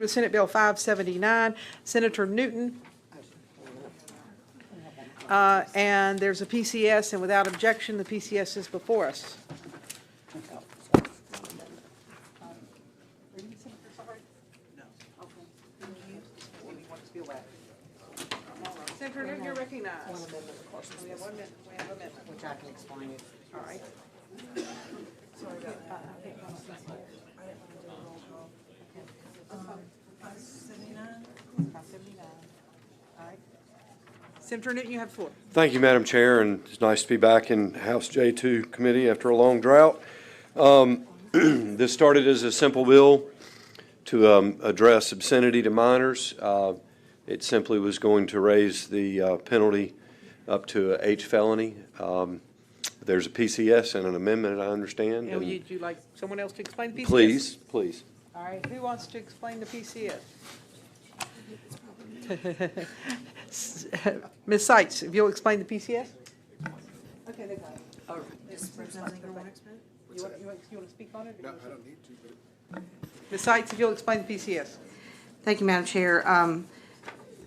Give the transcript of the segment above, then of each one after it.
With Senate Bill 579, Senator Newton. And there's a PCS, and without objection, the PCS is before us. Senator Newton, you're recognized. One amendment, of course. We have 1 minute. We have amendment. Which I can explain it. All right. Sorry about that. 579. All right. Senator Newton, you have the floor. Thank you, Madam Chair, and it's nice to be back in House J2 committee after a long drought. This started as a simple bill to address obscenity to minors. It simply was going to raise the penalty up to a H felony. There's a PCS and an amendment, I understand. And would you like someone else to explain the PCS? Please, please. All right, who wants to explain the PCS? Ms. Seitz, if you'll explain the PCS? Okay, they got it. Oh, is representing your next minute? You want to speak on it? No, I don't need to, but. Ms. Seitz, if you'll explain the PCS. Thank you, Madam Chair.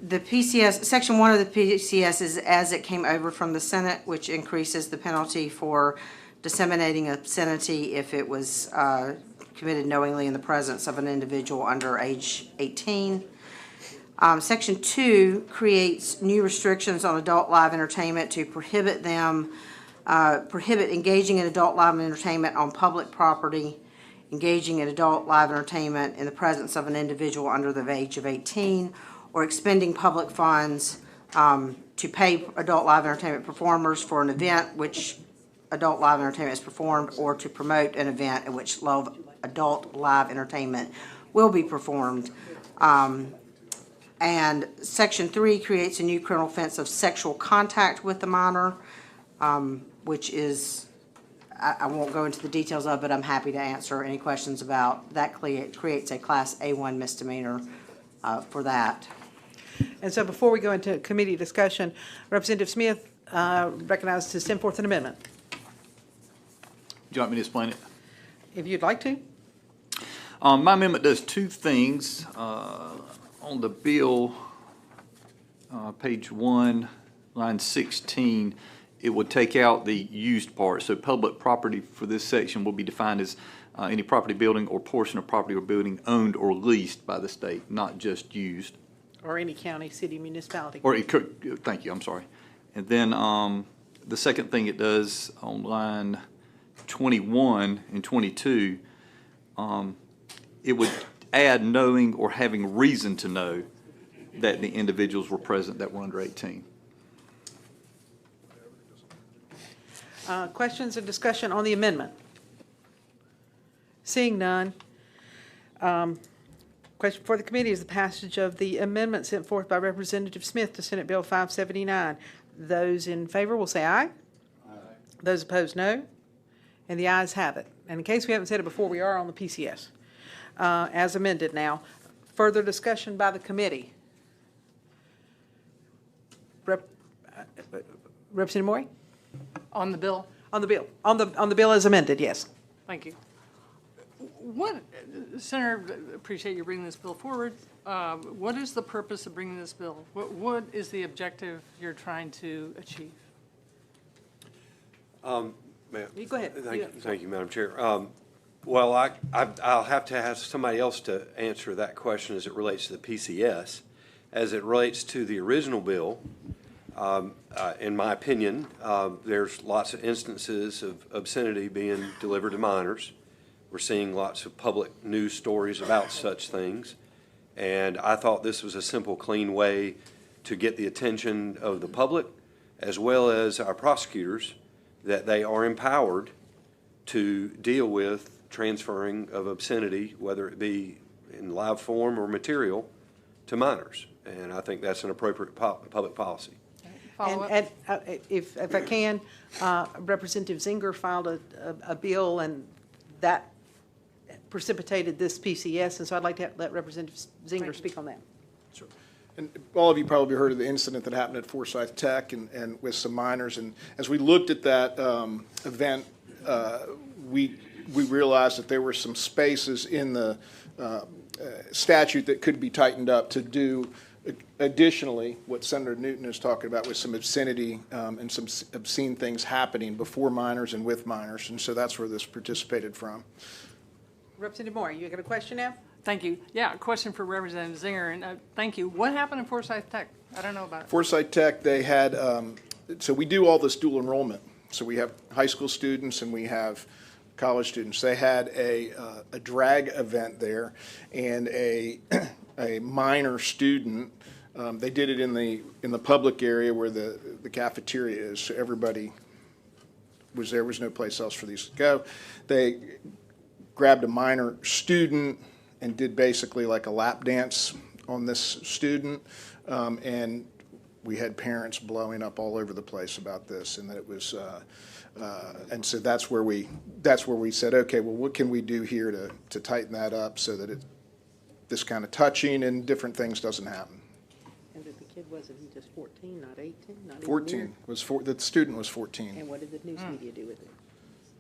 The PCS, Section 1 of the PCS is as it came over from the Senate, which increases the penalty for disseminating obscenity if it was committed knowingly in the presence of an individual under age 18. Section 2 creates new restrictions on adult live entertainment to prohibit engaging in adult live entertainment on public property, engaging in adult live entertainment in the presence of an individual under the age of 18, or expending public funds to pay adult live entertainment performers for an event which adult live entertainment is performed, or to promote an event in which adult live entertainment will be performed. And Section 3 creates a new criminal offense of sexual contact with the minor, which is, I won't go into the details of it, but I'm happy to answer any questions about that. Creates a Class A1 misdemeanor for that. And so before we go into committee discussion, Representative Smith recognized to send forth an amendment. Do you want me to explain it? If you'd like to. My amendment does two things. On the bill, page 1, line 16, it would take out the used part. So public property for this section will be defined as any property, building, or portion of property or building owned or leased by the state, not just used. Or any county, city, municipality. Or it could, thank you, I'm sorry. And then the second thing it does on line 21 and 22, it would add knowing or having reason to know that the individuals were present that were under 18. Questions or discussion on the amendment? Seeing none. Question for the committee is the passage of the amendment sent forth by Representative Smith to Senate Bill 579. Those in favor will say aye. Aye. Those opposed, no. And the ayes have it. And in case we haven't said it before, we are on the PCS as amended now. Further discussion by the committee. Representative Morey? On the bill? On the bill. On the bill as amended, yes. Thank you. Senator, appreciate you bringing this bill forward. What is the purpose of bringing this bill? What is the objective you're trying to achieve? Ma'am, You go ahead. Thank you, Madam Chair. Well, I'll have to ask somebody else to answer that question as it relates to the PCS. As it relates to the original bill, in my opinion, there's lots of instances of obscenity being delivered to minors. We're seeing lots of public news stories about such things. And I thought this was a simple, clean way to get the attention of the public as well as our prosecutors that they are empowered to deal with transferring of obscenity, whether it be in live form or material, to minors. And I think that's an appropriate public policy. And if I can, Representative Zinger filed a bill, and that precipitated this PCS, and so I'd like to let Representative Zinger speak on that. Sure. And all of you probably heard of the incident that happened at Forsyth Tech and with some minors. And as we looked at that event, we realized that there were some spaces in the statute that could be tightened up to do additionally what Senator Newton is talking about with some obscenity and some obscene things happening before minors and with minors. And so that's where this participated from. Representative Moore, you got a question now? Thank you. Yeah, a question for Representative Zinger, and thank you. What happened in Forsyth Tech? I don't know about it. Forsyth Tech, they had, so we do all this dual enrollment. So we have high school students and we have college students. They had a drag event there, and a minor student, they did it in the public area where the cafeteria is, so everybody was there. Was no place else for these to go. They grabbed a minor student and did basically like a lap dance on this student, and we had parents blowing up all over the place about this, and that it was, and so that's where we said, okay, well, what can we do here to tighten that up so that this kind of touching and different things doesn't happen. And that the kid wasn't just 14, not 18, not even 14 near? the student was 14. And what did the news media do with it?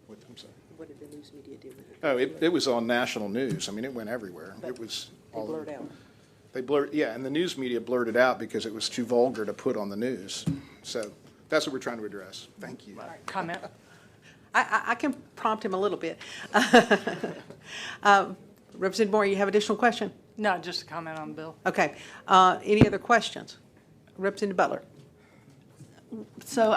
I'm sorry. What did the news media do with it? Oh, it was on national news. I mean, it went everywhere. It was They all blurred over. out. They blurred, yeah, and the news media blurred it out because it was too vulgar to put on the news. So that's what we're trying to address. Thank you. Comment? I can prompt him a little bit. Representative Moore, you have additional question? No, just a comment on the bill. Okay. Any other questions? Representative Butler. So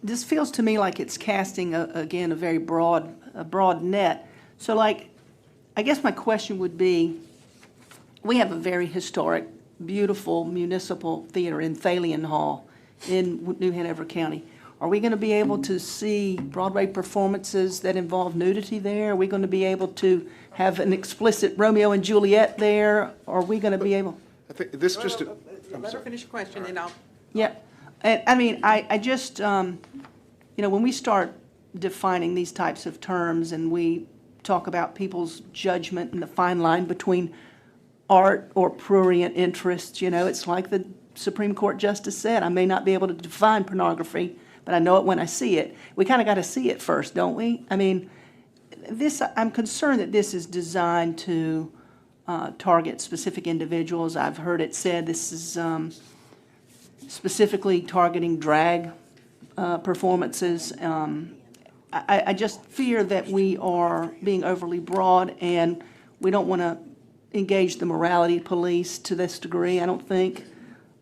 this feels to me like it's casting, again, a very broad net. So I guess my question would be, we have a very historic, beautiful municipal theater in Thalian Hall in New Hanover County. Are we going to be able to see Broadway performances that involve nudity there? Are we going to be able to have an explicit Romeo and Juliet there? Are we going to be able? I think this just, Let her finish your question, and I'll. Yeah, and I mean, I just, when we start defining these types of terms and we talk about people's judgment and the fine line between art or prurient interests, it's like the Supreme Court Justice said, I may not be able to define pornography, but I know it when I see it. We kind of got to see it first, don't we? I mean, I'm concerned that this is designed to target specific individuals. I've heard it said this is specifically targeting drag performances. I just fear that we are being overly broad, and we don't want to engage the morality police to this degree, I don't think.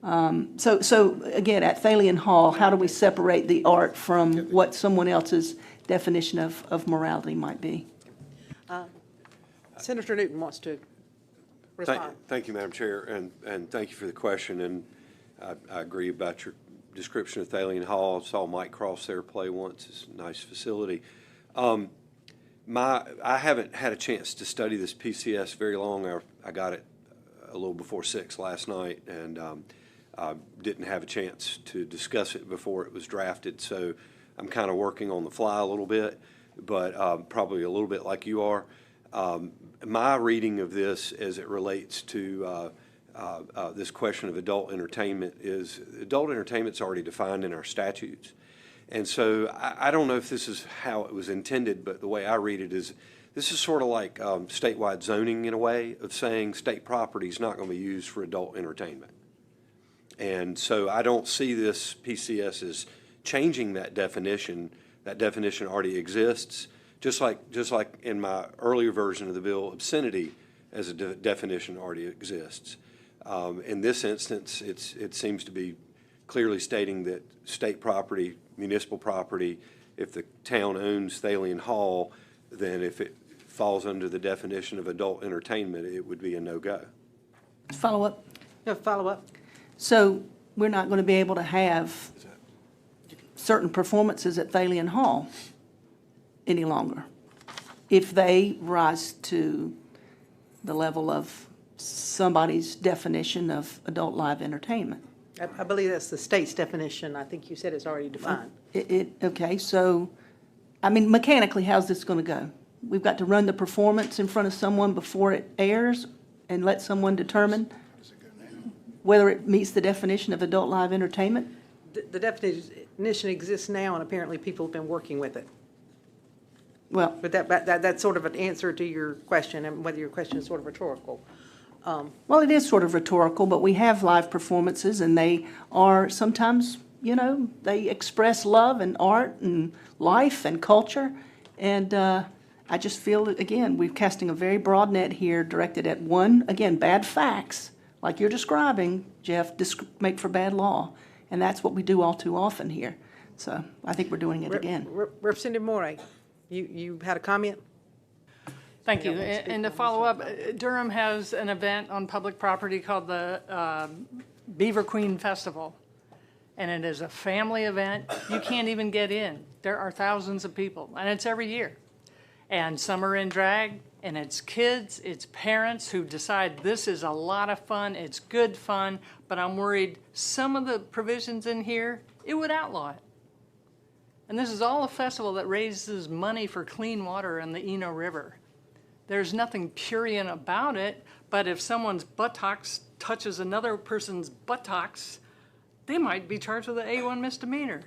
So again, at Thalian Hall, how do we separate the art from what someone else's definition of morality might be? Senator Newton wants to respond. Thank you, Madam Chair, and thank you for the question. And I agree about your description of Thalian Hall. I saw Mike Cross there play once. It's a nice facility. I haven't had a chance to study this PCS very long. I got it a little before 6 last night, and didn't have a chance to discuss it before it was drafted. So I'm kind of working on the fly a little bit, but probably a little bit like you are. My reading of this as it relates to this question of adult entertainment is adult entertainment's already defined in our statutes. And so I don't know if this is how it was intended, but the way I read it is this is sort of like statewide zoning in a way of saying state property is not going to be used for adult entertainment. And so I don't see this PCS as changing that definition. That definition already exists. Just like in my earlier version of the bill, obscenity as a definition already exists. In this instance, it seems to be clearly stating that state property, municipal property, if the town owns Thalian Hall, then if it falls under the definition of adult entertainment, it would be a no-go. Follow up? No, follow up. So we're not going to be able to have certain performances at Thalian Hall any longer if they rise to the level of somebody's definition of adult live entertainment. I believe that's the state's definition. I think you said it's already defined. Okay, so, I mean, mechanically, how's this going to go? We've got to run the performance in front of someone before it airs and let someone determine whether it meets the definition of adult live entertainment? The definition exists now, and apparently people have been working with it. Well, But that's sort of an answer to your question, and whether your question is sort of rhetorical. well, it is sort of rhetorical, but we have live performances, and they are sometimes, they express love and art and life and culture. And I just feel that, again, we're casting a very broad net here directed at one, again, bad facts, like you're describing, Jeff, make for bad law. And that's what we do all too often here. So I think we're doing it again. Representative Morey, you had a comment? Thank you. And to follow up, Durham has an event on public property called the Beaver Queen Festival. And it is a family event. You can't even get in. There are thousands of people, and it's every year. And some are in drag, and it's kids, it's parents who decide this is a lot of fun, it's good fun, but I'm worried some of the provisions in here, it would outlaw it. And this is all a festival that raises money for clean water in the Eno River. There's nothing Purian about it, but if someone's buttocks touches another person's buttocks, they might be charged with an A1 misdemeanor.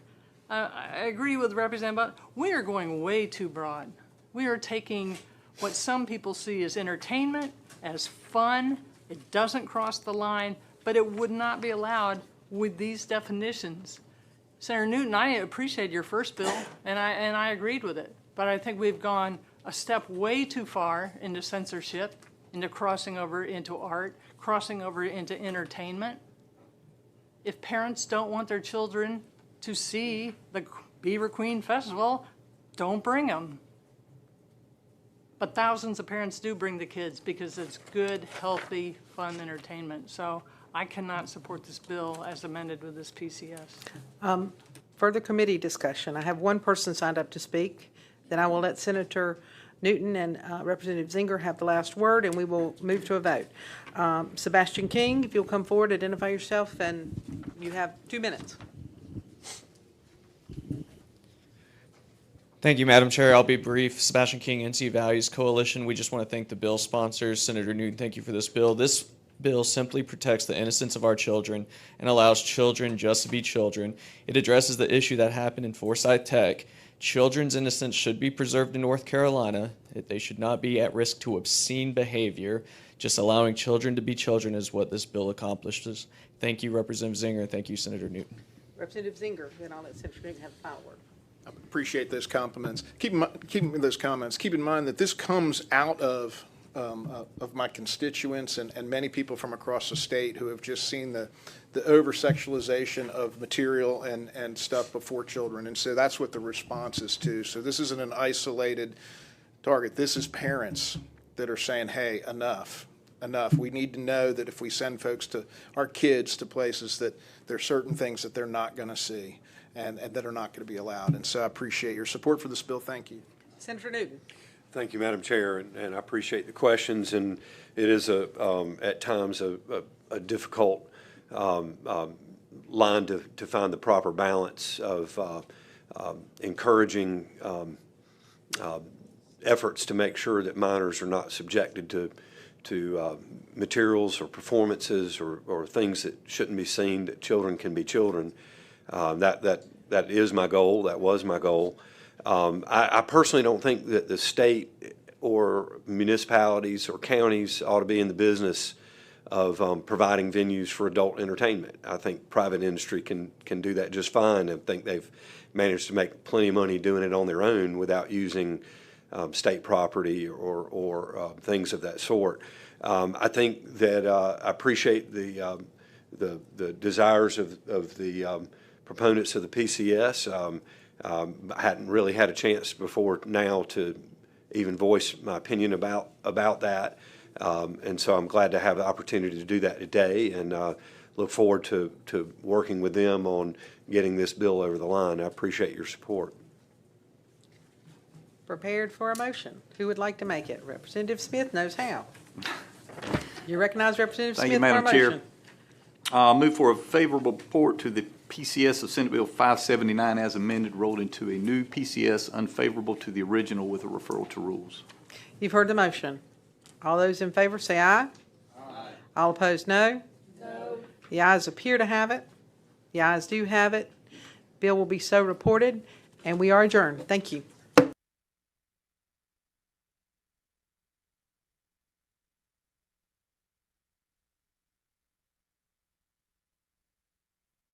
I agree with Representative Butler. We are going way too broad. We are taking what some people see as entertainment, as fun. It doesn't cross the line, but it would not be allowed with these definitions. Senator Newton, I appreciate your first bill, and I agreed with it. But I think we've gone a step way too far into censorship, into crossing over into art, crossing over into entertainment. If parents don't want their children to see the Beaver Queen Festival, don't bring them. But thousands of parents do bring the kids because it's good, healthy, fun entertainment. So I cannot support this bill as amended with this PCS. Further committee discussion. I have one person signed up to speak. Then I will let Senator Newton and Representative Zinger have the last word, and we will move to a vote. Sebastian King, if you'll come forward, identify yourself, and you have 2 minutes. Thank you, Madam Chair. I'll be brief. Sebastian King, NC Values Coalition. We just want to thank the bill sponsors. Senator Newton, thank you for this bill. This bill simply protects the innocence of our children and allows children just to be children. It addresses the issue that happened in Forsyth Tech. Children's innocence should be preserved in North Carolina. They should not be at risk to obscene behavior. Just allowing children to be children is what this bill accomplishes. Thank you, Representative Zinger, and thank you, Senator Newton. Representative Zinger, then I'll let Senator Newton have the final word. I appreciate those compliments. Keep those comments. Keep in mind that this comes out of my constituents and many people from across the state who have just seen the over-sexualization of material and stuff before children. And so that's what the response is to. So this isn't an isolated target. This is parents that are saying, hey, enough. We need to know that if we send our kids to places, that there are certain things that they're not going to see and that are not going to be allowed. And so I appreciate your support for this bill. Thank you. Senator Newton. Thank you, Madam Chair, and I appreciate the questions. And it is at times a difficult line to find the proper balance of encouraging efforts to make sure that minors are not subjected to materials or performances or things that shouldn't be seen, that children can be children. That is my goal. That was my goal. I personally don't think that the state or municipalities or counties ought to be in the business of providing venues for adult entertainment. I think private industry can do that just fine. I think they've managed to make plenty of money doing it on their own without using state property or things of that sort. I think that I appreciate the desires of the proponents of the PCS. I hadn't really had a chance before now to even voice my opinion about that. And so I'm glad to have the opportunity to do that today, and look forward to working with them on getting this bill over the line. I appreciate your support. Prepared for a motion. Who would like to make it? Representative Smith knows how. You recognize Representative Thank Smith you, Madam for a Chair. motion. I'll move for a favorable report to the PCS of Senate Bill 579 as amended, rolled into a new PCS unfavorable to the original with a referral to rules. You've heard the motion. All those in favor say aye. Aye. All opposed, no. No. The ayes appear to have it. The ayes do have it. Bill will be so reported, and we are adjourned. Thank you.